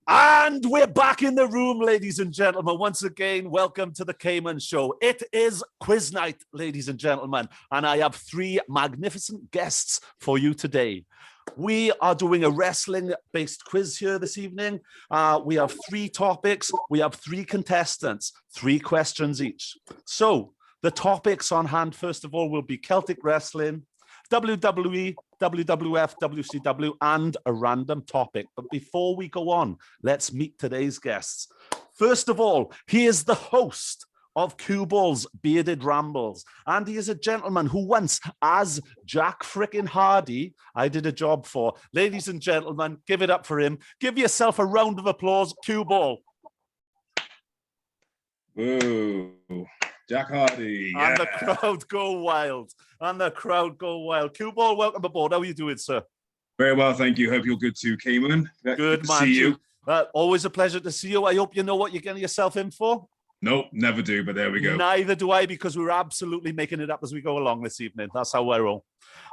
And we're back in the room, ladies and gentlemen. Once again, welcome to the Caiman Show. It is quiz night, ladies and gentlemen, and I have three magnificent guests for you today. We are doing a wrestling-based quiz here this evening. We have three topics. We have three contestants, three questions each. So the topics on hand, first of all, will be Celtic wrestling, WWE, WWF, WCW, and a random topic. But before we go on, let's meet today's guests. First of all, he is the host of Cueball's Bearded Rambles, and he is a gentleman who once, as Jack frickin' Hardy, I did a job for. Ladies and gentlemen, give it up for him. Give yourself a round of applause, Cueball. Ooh. Jack Hardy. Yeah. And the crowd go wild. And the crowd go wild. Cueball, welcome aboard. How are you doing, sir? Very well, thank you. Hope you're good too, Caiman. Good to man. see you. Always a pleasure to see you. I hope you know what you're getting yourself in for. Nope, never do, but there we go. Neither do I, because we're absolutely making it up as we go along this evening. That's how I roll.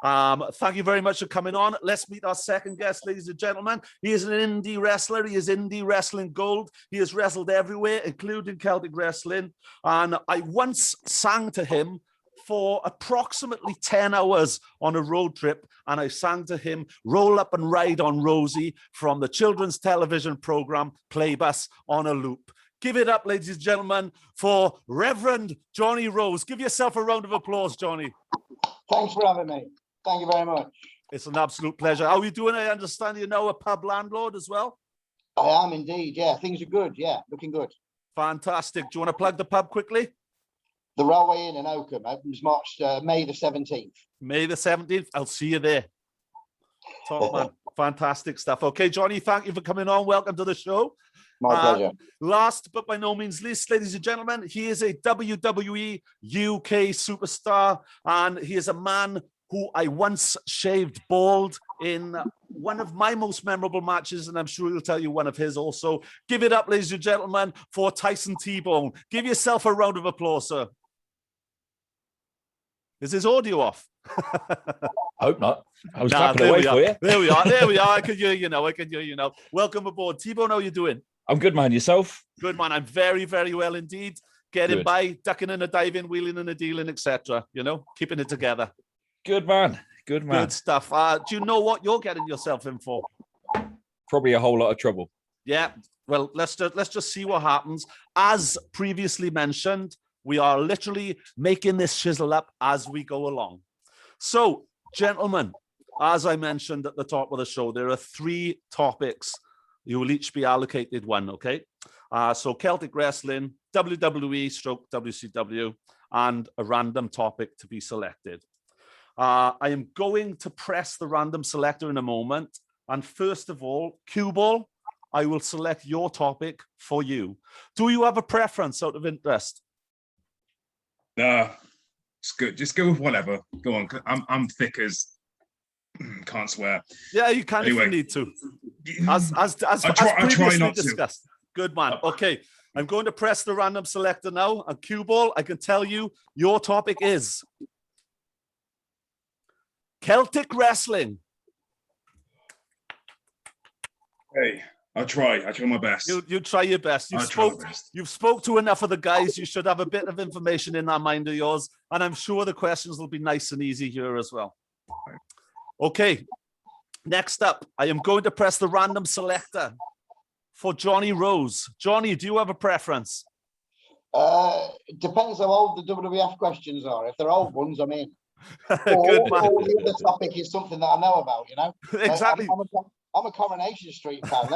Thank you very much for coming on. Let's meet our second guest, ladies and gentlemen. He is an indie wrestler. He is indie wrestling gold. He has wrestled everywhere, including Celtic wrestling. And I once sang to him for approximately 10 hours on a road trip, and I sang to him Roll Up and Ride on Rosie from the children's television program Playbus on a loop. Give it up, ladies and gentlemen, for Reverend Jonny Rose. Give yourself a round of applause, Jonny. Thanks for having me. Thank you very much. It's an absolute pleasure. How are you doing? I understand you're now a pub landlord as well. I am indeed, yeah. Things are good, yeah. Looking good. Fantastic. Do you want to plug the pub quickly? The Railway Inn in Oakham opens May the 17th. May the 17th. I'll see you there. Top man. Fantastic stuff. Okay, Jonny, thank you for coming on. Welcome to the show. My pleasure. Last but by no means least, ladies and gentlemen, he is a WWE UK superstar, and he is a man who I once shaved bald in one of my most memorable matches, and I'm sure he'll tell you one of his also. Give it up, ladies and gentlemen, for Tyson T-Bone. Give yourself a round of applause, sir. Is his audio off? I hope not. I was clapping away for you. There we are. There we are. I can hear you now. I can hear you now. Welcome aboard. T-Bone, how are you doing? I'm good, man. Yourself? Good, man. I'm very, very well indeed. Getting by, ducking and a diving, wheeling and a dealing, etc. You know, keeping it together. Good, man. Good, man. Good stuff. Do you know what you're getting yourself in for? Probably a whole lot of trouble. Yeah. Well, let's just see what happens. As previously mentioned, we are literally making this chisel up as we go along. So, gentlemen, as I mentioned at the top of the show, there are three topics. You will each be allocated one, okay? So Celtic wrestling, WWE stroke WCW, and a random topic to be selected. I am going to press the random selector in a moment. And first of all, Cueball, I will select your topic for you. Do you have a preference out of interest? It's good. Just go with whatever. Go on. I'm thick as can't swear. Yeah, you can anyway. If you need to. As previously discussed. Good man. Okay, I'm going to press the random selector now. And Cueball, I can tell you your topic is Celtic wrestling. Hey, I'll try my best. You try your best. You've spoke to enough of the guys. You should have a bit of information in that mind of yours. And I'm sure the questions will be nice and easy here as well. Okay, next up, I am going to press the random selector for Jonny Rose. Jonny, do you have a preference? It depends how old the WWF questions are. If they're old ones, I'm in. Good man. Or the other topic is something that I know about, you know? Exactly. I'm a Coronation Street fan.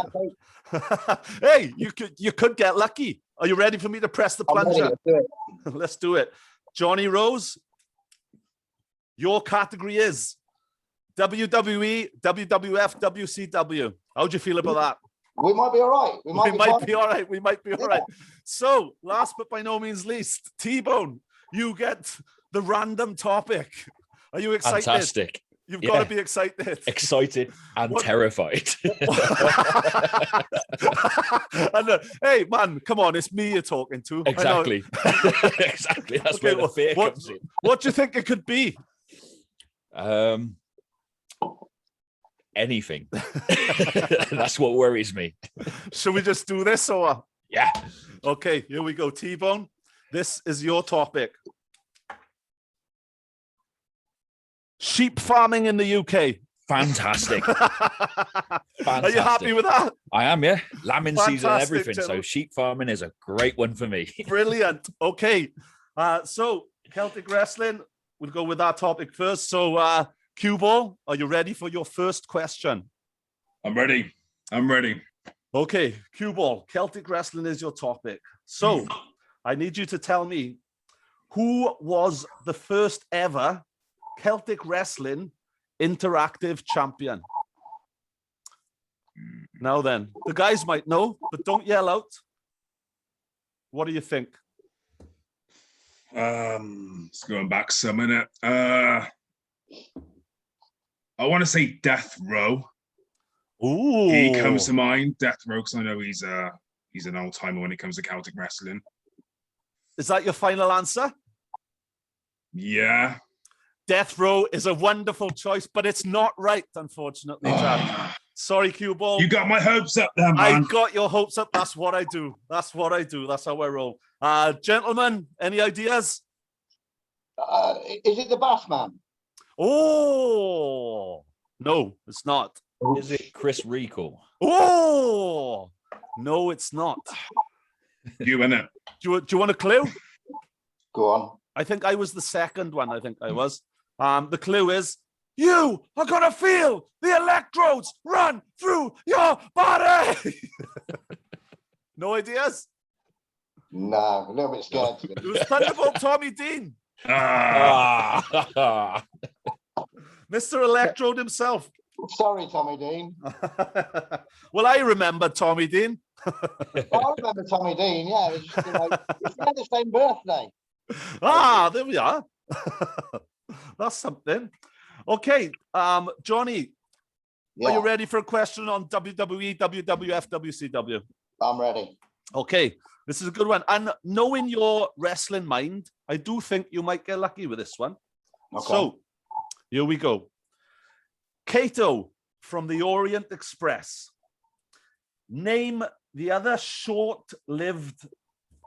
Hey, you could get lucky. Are you ready for me to press the plunger? Let's do it. Jonny Rose, your category is WWE, WWF, WCW. How do you feel about that? We might be all right. We might be all right. So, last but by no means least, T-Bone, you get the random topic. Are you excited? Fantastic. You've got to be excited. Excited and terrified. And, hey, man, come on. It's me you're talking to. Exactly. Exactly. That's where the fear comes in. What do you think it could be? anything. That's what worries me. Should we just do this or? Yeah. Okay, here we go. T-Bone, this is your topic. Sheep farming in the UK. Fantastic. Fantastic. Are you happy with that? I am, yeah. Lambing season and everything. Gentlemen. So sheep farming is a great one for me. Brilliant. Okay. So Celtic wrestling, we'll go with that topic first. So Cueball, are you ready for your first question? I'm ready. Okay, Cueball, Celtic wrestling is your topic. So I need you to tell me who was the first ever Celtic wrestling interactive champion. Now then, the guys might know, but don't yell out. What do you think? It's going back some minute. I want to say Death Row. Ooh, He comes to mind, Death Row, because I know he's an old timer when it comes to Celtic wrestling. Is that your final answer? Yeah. Death Row is a wonderful choice, but it's not right, unfortunately, Chad. Sorry, Cueball. You got my hopes up there, man. I got your hopes up. That's what I do. That's how I roll. Gentlemen, any ideas? Is it the Bassman? Oh, no, it's not. Is it Chris Recall? Oh, no, it's not. You in it? Do you want a clue? Go on. I think I was the second one. I think I was. The clue is, you are going to feel the electrodes run through your body. No ideas? No, a little bit scared. It was Thunderbolt Tommy Dean. Mr. Electrode himself. Sorry, Tommy Dean. Well, I remember Tommy Dean. I remember Tommy Dean, yeah. It was just, we had the same birthday. There we are. That's something. Okay, Johnny, Yeah, are you ready for a question on WWE, WWF, WCW? I'm ready. Okay, this is a good one. And knowing your wrestling mind, I do think you might get lucky with this one. Okay. So, here we go. Kato from the Orient Express. Name the other short-lived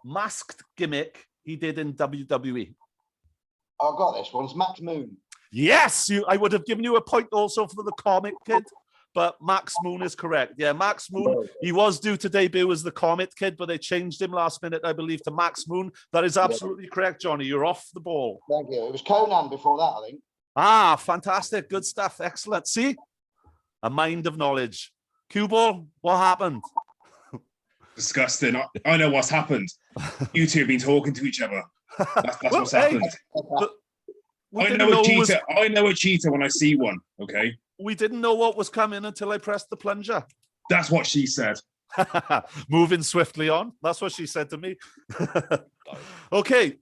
masked gimmick he did in WWE. I've got this one. It's Max Moon. Yes, I would have given you a point also for the comic kid, but Max Moon is correct. Yeah, Max Moon, he was due to debut as the comic kid, but they changed him last minute, I believe, to Max Moon. That is absolutely correct, Johnny. You're off the ball. Thank you. It was Conan before that, I think. Ah, fantastic. Good stuff. Excellent. See? A mind of knowledge. Cueball, what happened? Disgusting. I know what's happened. You two have been talking to each other. That's what's happened. I know a cheetah when I see one, okay? We didn't know what was coming until I pressed the plunger. That's what she said. Moving swiftly on. That's what she said to me. Okay.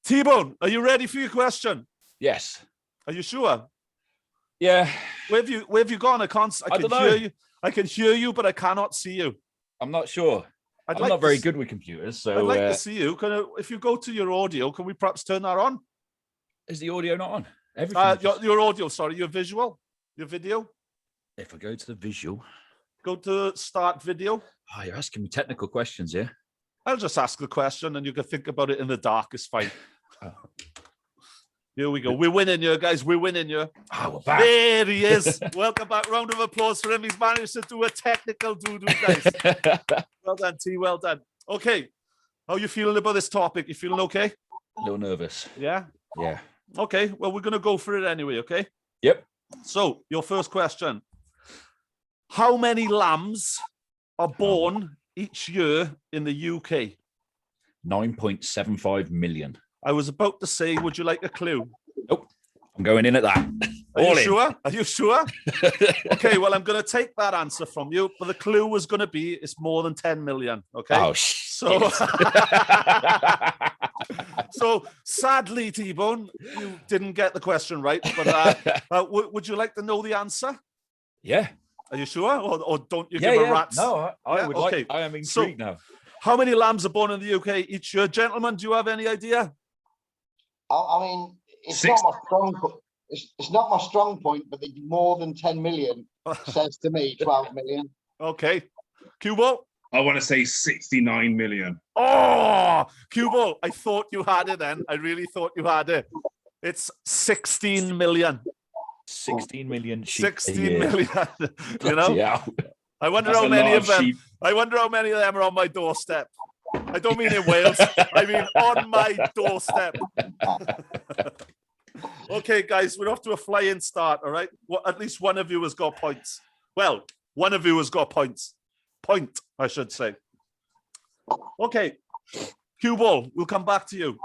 T-Bone, are you ready for your question? Yes. Are you sure? Yeah. Where have you gone? I can hear you. I can hear you, but I cannot see you. I'm not sure. I'm not very good with computers, so I'd like to see you. If you go to your audio, can we perhaps turn that on? Is the audio not on? Everything. Your audio, sorry, your visual, your video. If I go to the visual, go to start video. Oh, you're asking me technical questions, yeah? I'll just ask the question and you can think about it in the dark. It's fine. Here we go. We're winning you, guys. We're winning you. Oh, we're back. There he is. Welcome back. Round of applause for him. He's managed to do a technical doo-doo, guys. Well done, T. Well done. Okay. How you feeling about this topic? You feeling okay? A little nervous. Yeah? Yeah. Okay. Well, we're going to go for it anyway, okay? Yep. So, your first question. How many lambs are born each year in the UK? 9.75 million. I was about to say, would you like a clue? Nope. I'm going in at that. Are you sure? Are you sure? Okay, well, I'm going to take that answer from you, but the clue was going to be it's more than 10 million. Okay. Oh, so, so sadly, T-Bone, you didn't get the question right. But would you like to know the answer? Yeah. Are you sure? Or don't you give a rat's? No, I would okay. like. I am intrigued now. How many lambs are born in the UK each year? Gentlemen, do you have any idea? I mean, it's not it's not my strong point, but the more than 10 million says to me 12 million. Okay. Cueball? I want to say 69 million. Oh, Cueball, I thought you had it then. I really thought you had it. It's 16 million. 16 million sheep. 16 million. You know? Yeah. I wonder That's how a many lot of them. sheep. I wonder how many of them are on my doorstep. I don't mean in Wales. I mean on my doorstep. Okay, guys, we're off to a flying start. All right. Well, at least one of you has got points. Well, one of you has got points. Point, I should say. Okay, Cueball, we'll come back to you.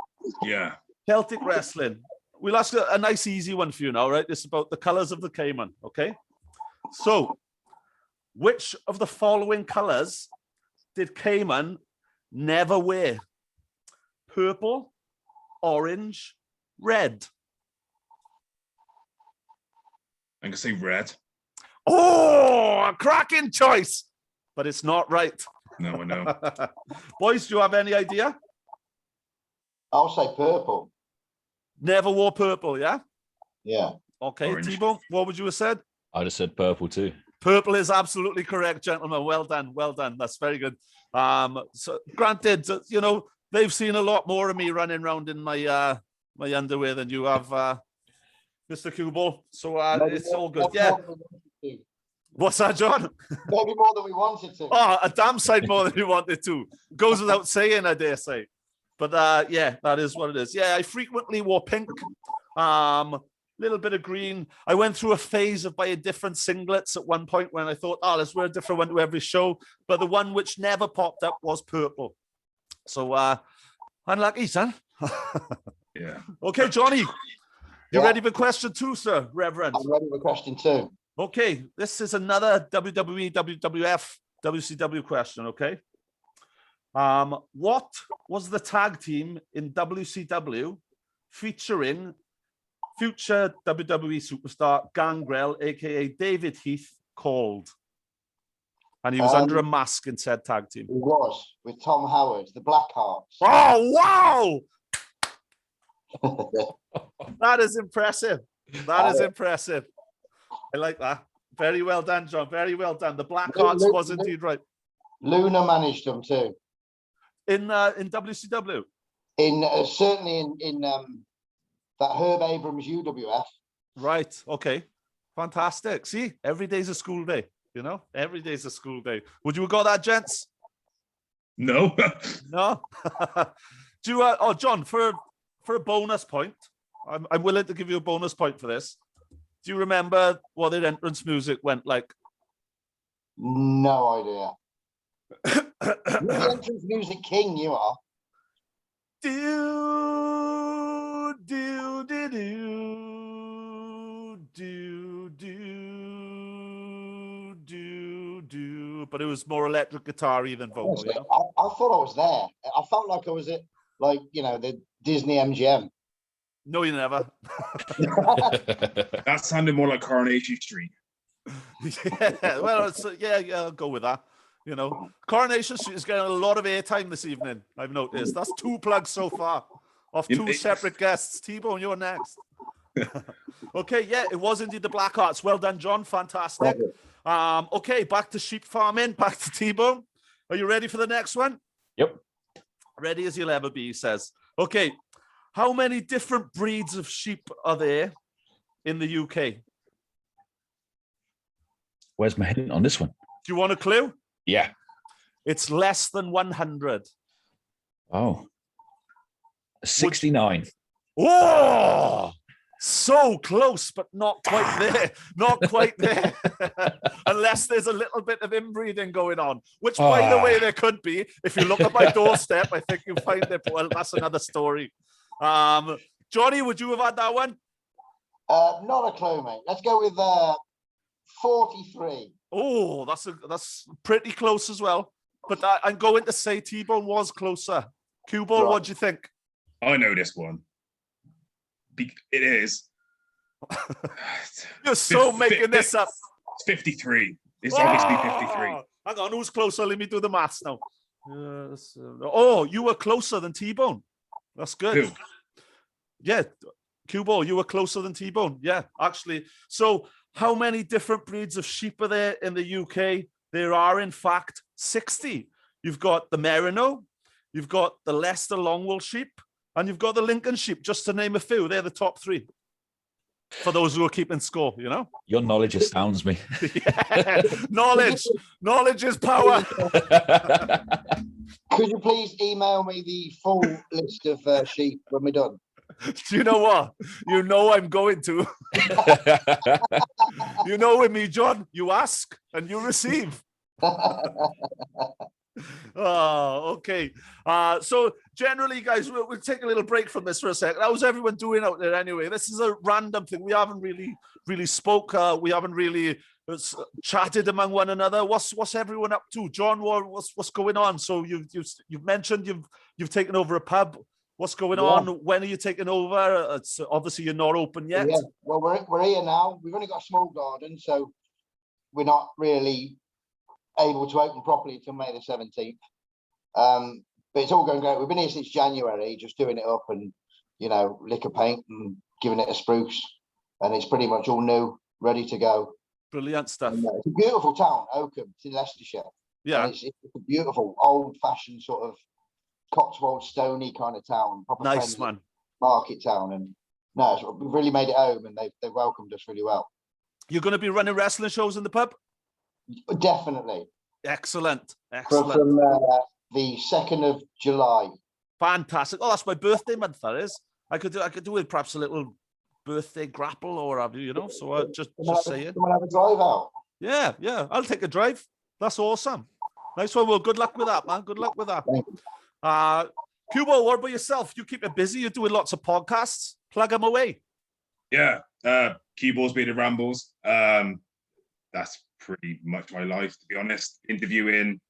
Yeah. Celtic wrestling. We'll ask a nice, easy one for you now, right? It's about the colors of the Cayman, okay? So, which of the following colors did Cayman never wear? Purple, orange, red. I'm going to say red. Oh, a cracking choice, but it's not right. No, I know. Boys, do you have any idea? I'll say purple. Never wore purple, yeah? Yeah. Okay, Orange. T-Bone, what would you have said? I'd have said purple too. Purple is absolutely correct, gentlemen. Well done, well done. That's very good. So granted, you know, they've seen a lot more of me running around in my my underwear than you have, Mr. Cueball. So it's all good. Yeah. What's that, John? Maybe more than we wanted to. Oh, a damn sight more than we wanted to. Goes without saying, I dare say. But yeah, that is what it is. Yeah, I frequently wore pink, little bit of green. I went through a phase of buying different singlets at one point when I thought, oh, let's wear a different one to every show. But the one which never popped up was purple. So unlucky, son. Yeah. Okay, Johnny. You Yeah. ready for question 2, sir, Reverend? I'm ready for question 2. Okay, this is another WWE, WWF, WCW question, okay? What was the tag team in WCW featuring future WWE superstar Gangrel, aka David Heath, called? And he was under a mask in said tag team. It was with Tom Howard, the Blackhearts. Oh, wow! That is impressive. That is impressive. I like that. Very well done, John. Very well done. The Blackhearts was indeed right. Luna managed them too. In WCW? Certainly in that Herb Abrams UWF. Right. Okay. Fantastic. See, every day's a school day. You know, every day's a school day. Would you have got that, gents? No. No. Do you? Oh, John, for a bonus point, I'm willing to give you a bonus point for this. Do you remember what their entrance music went like? No idea. You're the entrance music king, you are. Do do do do do do do. But it was more electric guitar-y than vocal. You know? I thought I was there. I felt like I was at, like, you know, the Disney MGM. No, you never. That sounded more like Coronation Street. Yeah, well, yeah, I'll go with that. You know, Coronation Street is getting a lot of airtime this evening, I've noticed. That's 2 plugs so far off 2 separate guests. T-Bone, you're next. Okay, yeah, it was indeed the Blackhearts. Well done, John. Fantastic. Okay, back to sheep farming, back to T-Bone. Are you ready for the next one? Yep. Ready as you'll ever be, he says. Okay, how many different breeds of sheep are there in the UK? Where's my hint on this one? Do you want a clue? Yeah. It's less than 100. Oh. 69. Oh, so close, but not quite there. Not quite there. Unless there's a little bit of inbreeding going on, which, by the way, there could be. If you look at my doorstep, I think you'll find it. Well, that's another story. Johnny, would you have had that one? Not a clue, mate. Let's go with 43. Oh, that's pretty close as well. But I'm going to say T-Bone was closer. Cueball, Right. what do you think? I know this one. It is. You're so making this up. It's 53. It's obviously 53. Hang on, who's closer? Let me do the maths now. Oh, you were closer than T-Bone. That's good. Who? Yeah, Cueball, you were closer than T-Bone. Yeah, actually. So how many different breeds of sheep are there in the UK? There are, in fact, 60. You've got the Merino, you've got the Leicester Longwool sheep, and you've got the Lincoln sheep, just to name a few. They're the top 3. For those who are keeping score, you know? Your knowledge astounds me. Yeah. Knowledge is power. Could you please email me the full list of sheep when we're done? Do you know what? You know I'm going to. You know with me, John, you ask and you receive. Oh, okay. So generally, guys, we'll take a little break from this for a second. How's everyone doing out there anyway? This is a random thing. We haven't really spoke. We haven't really chatted among one another. What's everyone up to? John, what's going on? So you've mentioned you've taken over a pub. What's going on? When are you taking over? It's obviously you're not open yet. Yeah. Well, we're here now. We've only got a small garden, so we're not really able to open properly until May the 17th. But it's all going great. We've been here since January, just doing it up and, liquor paint and giving it a spruce. And it's pretty much all new, ready to go. Brilliant stuff. And, it's a beautiful town, Oakham. It's in Leicestershire. Yeah. It's a beautiful, old-fashioned sort of Cotswold, stony kind of town. Proper nice, man. Market town. And no, we've really made it home, and they've welcomed us really well. You're going to be running wrestling shows in the pub? Definitely. Excellent. From the 2nd of July. Fantastic. Oh, that's my birthday month, that is. I could do with perhaps a little birthday grapple or whatever, So just saying. Someone have a drive out. Yeah. I'll take a drive. That's awesome. Nice one. Well, good luck with that, man. Good luck with that. Thank you. Cueball, what about yourself? You keep it busy. You're doing lots of podcasts. Plug them away. Yeah. Cueball's been the rambles. That's pretty much my life, to be honest. Interviewing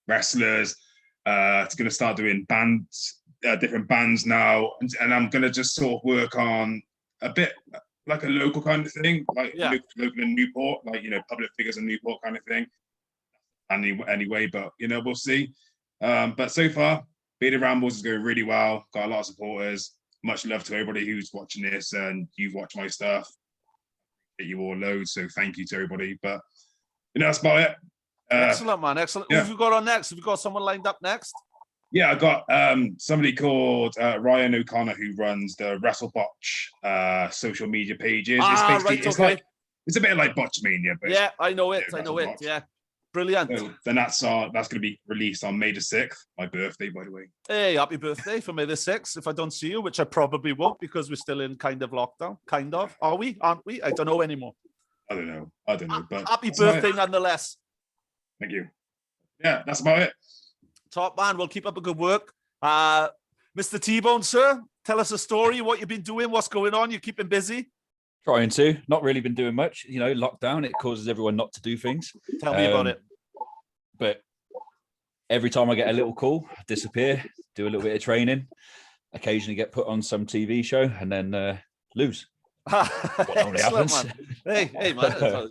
wrestlers. It's going to start doing bands, different bands now, and I'm going to just sort of work on a bit like a local kind of thing, like local in Newport, like public figures in Newport kind of thing. Anyway, but we'll see. But so far, Beta Rambles is going really well. Got a lot of supporters. Much love to everybody who's watching this, and you've watched my stuff. You all loads, so thank you to everybody. But that's about it. Excellent, man. Excellent. Yeah. Who have you got on next? Have you got someone lined up next? Yeah, I got somebody called Ryan O'Connor who runs the WrestleBotch social media pages. It's a bit like Botchmania, but yeah, I know it. Yeah, brilliant. So then that's going to be released on May the 6th, my birthday, by the way. Hey, happy birthday for May the 6th. If I don't see you, which I probably won't because we're still in kind of lockdown. Kind of. Are we? Aren't we? I don't know anymore. I don't know. But happy birthday nonetheless. Thank you. Yeah, that's about it. Top man, we'll keep up a good work. Mr. T-Bone, sir, tell us a story, what you've been doing, what's going on, you're keeping busy? Trying to. Not really been doing much. Lockdown, it causes everyone not to do things. Tell me about it. But every time I get a little call, I disappear, do a little bit of training, occasionally get put on some TV show, and then lose. What normally happens. Man. Hey, man,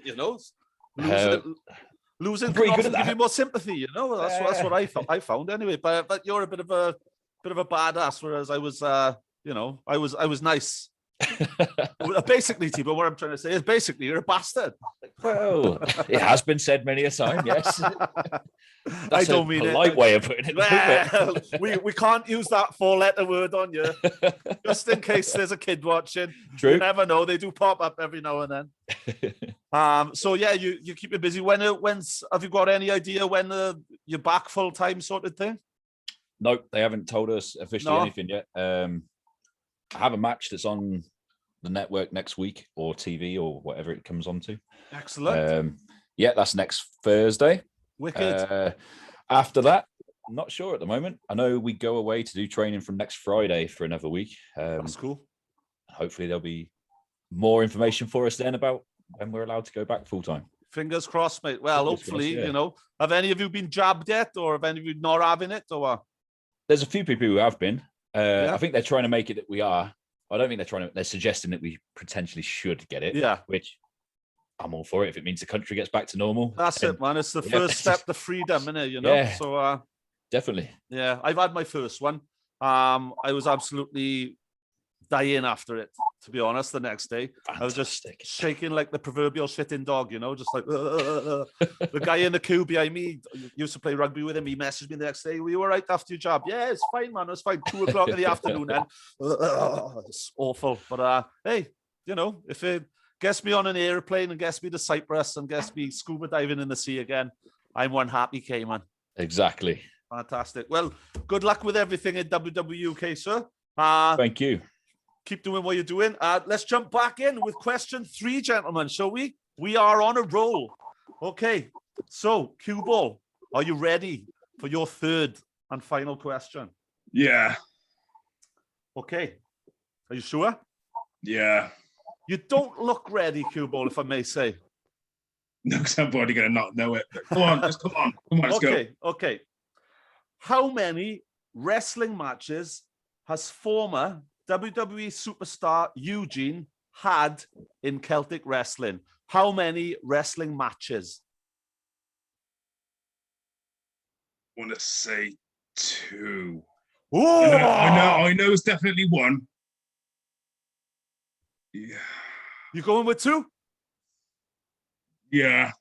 losing can often give you more sympathy, That's what I found anyway. But you're a bit of a badass, whereas I was, I was nice. Basically, T-Bone, what I'm trying to say is basically you're a bastard. Well, it has been said many a time, yes. I don't mean it. Polite way of putting it. Well, we can't use that 4-letter word on you, just in case there's a kid watching. True. You never know; they do pop up every now and then. So yeah, you keep it busy. When's have you got any idea when you're back full time, sort of thing? Nope, they haven't told us officially anything yet. I have a match that's on the network next week, or TV, or whatever it comes on to. Excellent. Yeah, that's next Thursday. Wicked. After that, I'm not sure at the moment. I know we go away to do training from next Friday for another week. That's cool. Hopefully there'll be more information for us then about when we're allowed to go back full time. Fingers crossed, mate. Well, hopefully, have any of you been jabbed yet, or have any of you not having it, or what? There's a few people who have been. I think they're trying to make it that we are. I don't think they're suggesting that we potentially should get it. Yeah. Which I'm all for it if it means the country gets back to normal. That's it, man. It's the first step to freedom, isn't it? Yeah. So definitely. Yeah, I've had my first one. I was absolutely dying after it, to be honest, the next day. Fantastic. I was just shaking like the proverbial shitting dog, just like, The guy in the queue behind me, used to play rugby with him, he messaged me the next day, were you all right after your job? Yeah, it's fine, man, it's fine. 2 o'clock in the afternoon then. It's awful. But hey, if it gets me on an airplane and gets me to Cyprus and gets me scuba diving in the sea again, I'm one happy Cayman. Exactly. Fantastic. Well, good luck with everything in WWE, okay, sir? Thank you. Keep doing what you're doing. Let's jump back in with question 3, gentlemen, shall we? We are on a roll. Okay, so Cueball, are you ready for your 3rd and final question? Yeah. Okay. Are you sure? Yeah. You don't look ready, Cueball, if I may say. No, because I'm already going to not know it. But come on, just come on. Come on, let's go. Okay. How many wrestling matches has former WWE superstar Eugene had in Celtic wrestling? How many wrestling matches? I want to say 2. Oh! I know it's definitely 1. Yeah. You going with 2? Yeah.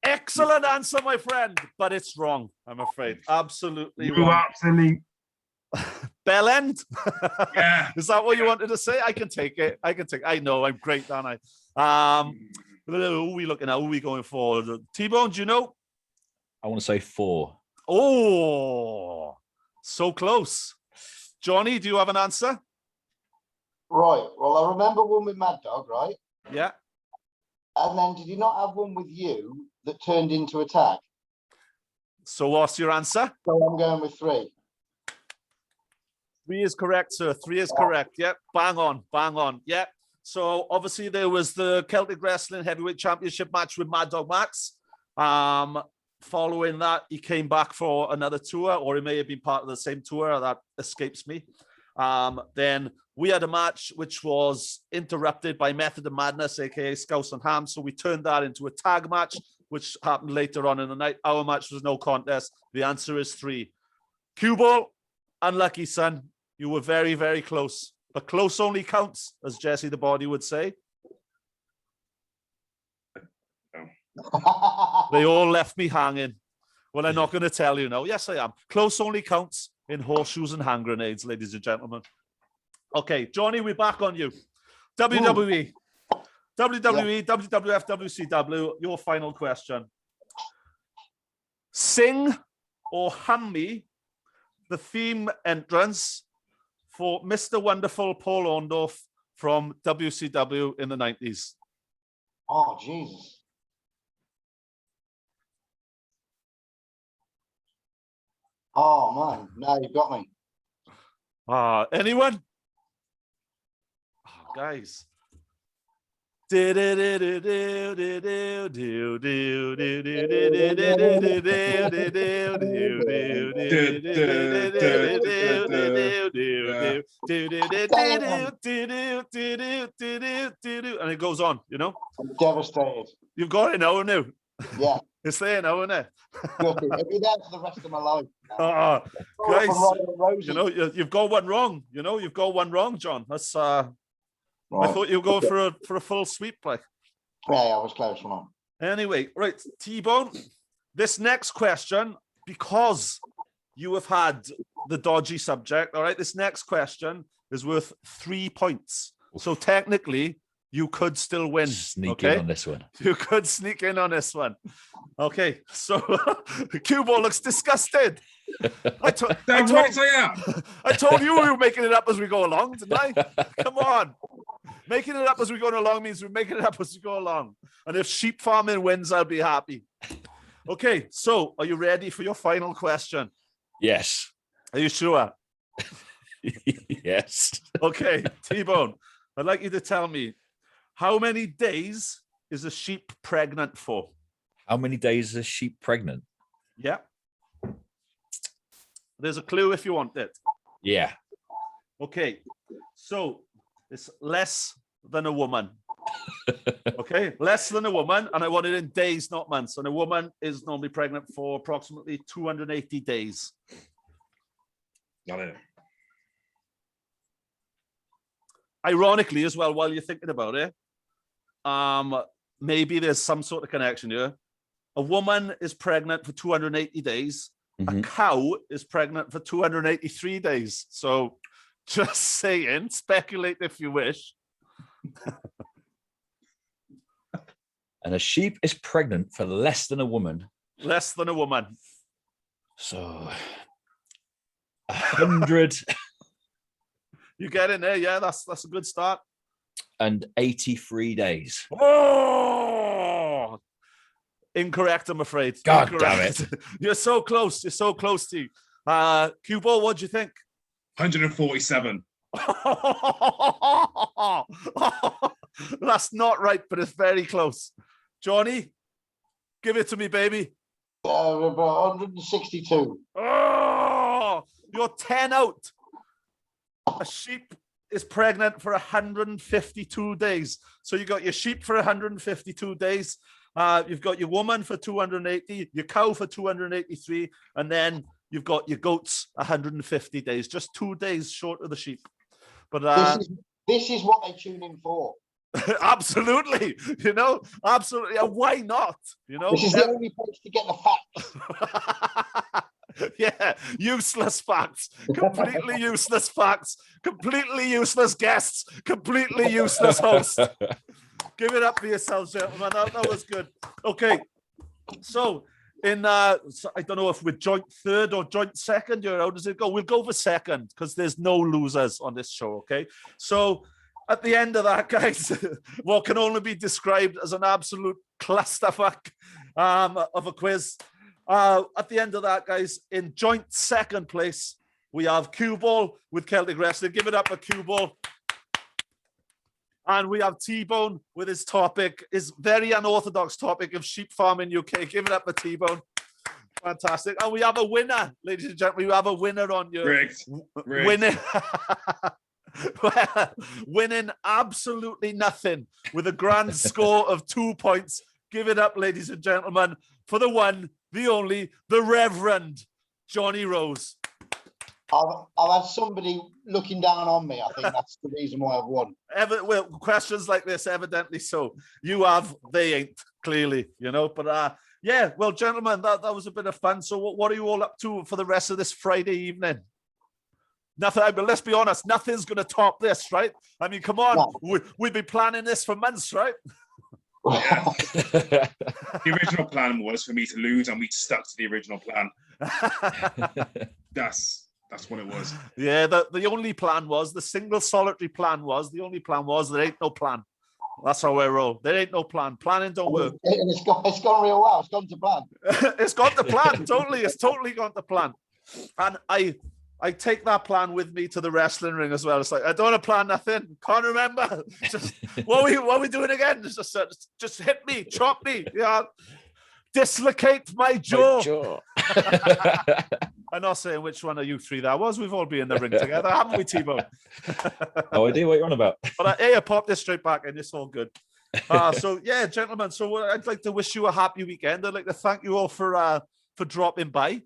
Excellent answer, my friend, but it's wrong, I'm afraid. Absolutely You wrong. absolutely. Bell end? Yeah. Is that what you wanted to say? I can take it. I know, I'm great, don't I? Who are we looking at? Who are we going for? T-Bone, do you know? I want to say 4. Oh, so close. Johnny, do you have an answer? Right. Well, I remember one with Mad Dog, right? Yeah. And then did you not have one with you that turned into a tag? So what's your answer? So I'm going with 3. 3 is correct, sir. 3 is correct. Yep. Bang on. Yep. So obviously there was the Celtic Wrestling Heavyweight Championship match with Mad Dog Max. Following that, he came back for another tour, or he may have been part of the same tour. That escapes me. Then we had a match which was interrupted by Method of Madness, aka Scouse and Ham. So we turned that into a tag match, which happened later on in the night. Our match was no contest. The answer is 3. Cueball, unlucky, son. You were very, very close. But close only counts, as Jesse the Body would say. They all left me hanging. Well, I'm not going to tell you now. Yes, I am. Close only counts in horseshoes and hand grenades, ladies and gentlemen. Okay, Johnny, we're back on you. WWE, WWF, WCW, your final question. Sing or hum me the theme entrance for Mr. Wonderful Paul Orndorff from WCW in the 90s. Oh, Jesus. Oh, man. No, you've got me. Anyone? Oh, guys. And it goes on, I'm devastated. You've got it now, haven't you? Yeah. It's there now, isn't it? It'll be there for the rest of my life. Guys, you've got one wrong. You've got one wrong, John. That's right. I thought you were going for a full sweep, like. Yeah, I was close one. Anyway, right, T-Bone. This next question, because you have had the dodgy subject, all right, this next question is worth 3 points. So technically, you could still win. Sneak in on this one. You could sneak in on this one. Okay, so Cueball looks disgusted. I told you we were making it up as we go along, didn't I? Come on. Making it up as we go along means we're making it up as we go along. And if sheep farming wins, I'll be happy. Okay, so are you ready for your final question? Yes. Are you sure? Yes. Okay, T-Bone, I'd like you to tell me, how many days is a sheep pregnant for? How many days is a sheep pregnant? Yeah. There's a clue if you want it. Yeah. Okay, so it's less than a woman. Okay, less than a woman, and I want it in days, not months. And a woman is normally pregnant for approximately 280 days. Got it. ironically as well, while you're thinking about it, maybe there's some sort of connection here. A woman is pregnant for 280 days. A cow is pregnant for 283 days. So just saying, speculate if you wish. And a sheep is pregnant for less than a woman. Less than a woman. So 100. You get in there, yeah, that's a good start. And 83 days. Oh, incorrect, I'm afraid. God Incorrect. damn it. You're so close. You're so close to you. Cueball, what do you think? 147. That's not right, but it's very close. Johnny, give it to me, baby. About 162. Oh, you're 10 out. A sheep is pregnant for 152 days. So you got your sheep for 152 days. You've got your woman for 280, your cow for 283, and then you've got your goats 150 days, just 2 days short of the sheep. But this is what they tune in for. Absolutely, absolutely. And why not? This is the only place to get the facts. Yeah, useless facts, completely useless facts, completely useless guests, completely useless hosts. Give it up for yourselves, gentlemen. That was good. Okay, so I don't know if we're joint third or joint second. How does it go? We'll go for second because there's no losers on this show. Okay, so at the end of that, guys, what can only be described as an absolute clusterfuck of a quiz. At the end of that, guys, in joint second place, we have Cueball with Celtic Wrestling. Give it up for Cueball. And we have T-Bone with his topic, his very unorthodox topic of sheep farming UK. Give it up for T-Bone. Fantastic. And we have a winner, ladies and gentlemen. We have a winner on your winning. Winning absolutely nothing with a grand score of 2 points. Give it up, ladies and gentlemen, for the one, the only, the Reverend Jonny Rose. I've had somebody looking down on me. I think that's the reason why I've won. Well, questions like this, evidently so. You have, they ain't, clearly, But yeah, well, gentlemen, that was a bit of fun. So what are you all up to for the rest of this Friday evening? Nothing, but let's be honest, nothing's going to top this, right? I mean, come on, no. We've been planning this for months, right? Yeah. The original plan was for me to lose, and we stuck to the original plan. That's what it was. Yeah, the only plan was, the single solitary plan was, there ain't no plan. That's how I roll. There ain't no plan. Planning don't work. It's gone real well. It's gone to plan. It's gone to plan, totally. It's totally gone to plan. And I take that plan with me to the wrestling ring as well. It's like, I don't want to plan nothing. Can't remember. Just, what are we doing again? Just hit me, chop me. Yeah. Dislocate my jaw. I'm not saying which one of you three that was. We've all been in the ring together, haven't we, T-Bone? No idea what you're on about. But I popped this straight back and it's all good. So, yeah, gentlemen, so I'd like to wish you a happy weekend. I'd like to thank you all for dropping by.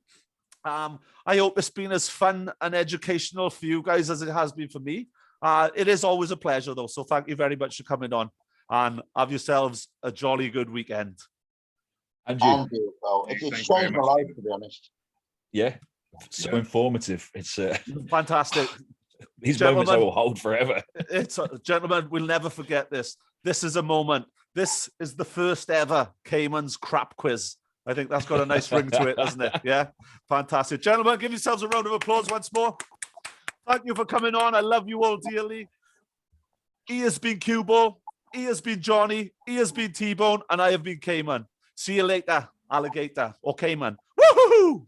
I hope it's been as fun and educational for you guys as it has been for me. It is always a pleasure, though. So thank you very much for coming on, and have yourselves a jolly good weekend. And you. Well. It's changed my life, to be honest. Yeah, so informative. It's fantastic. These moments I will hold forever. Gentlemen, we'll never forget this. This is a moment. This is the first ever Caiman's crap quiz. I think that's got a nice ring to it, doesn't it? Yeah, fantastic. Gentlemen, give yourselves a round of applause once more. Thank you for coming on. I love you all dearly. He has been Cueball. He has been Johnny. He has been T-Bone. And I have been Caiman. See you later, alligator or Caiman. Woohoo!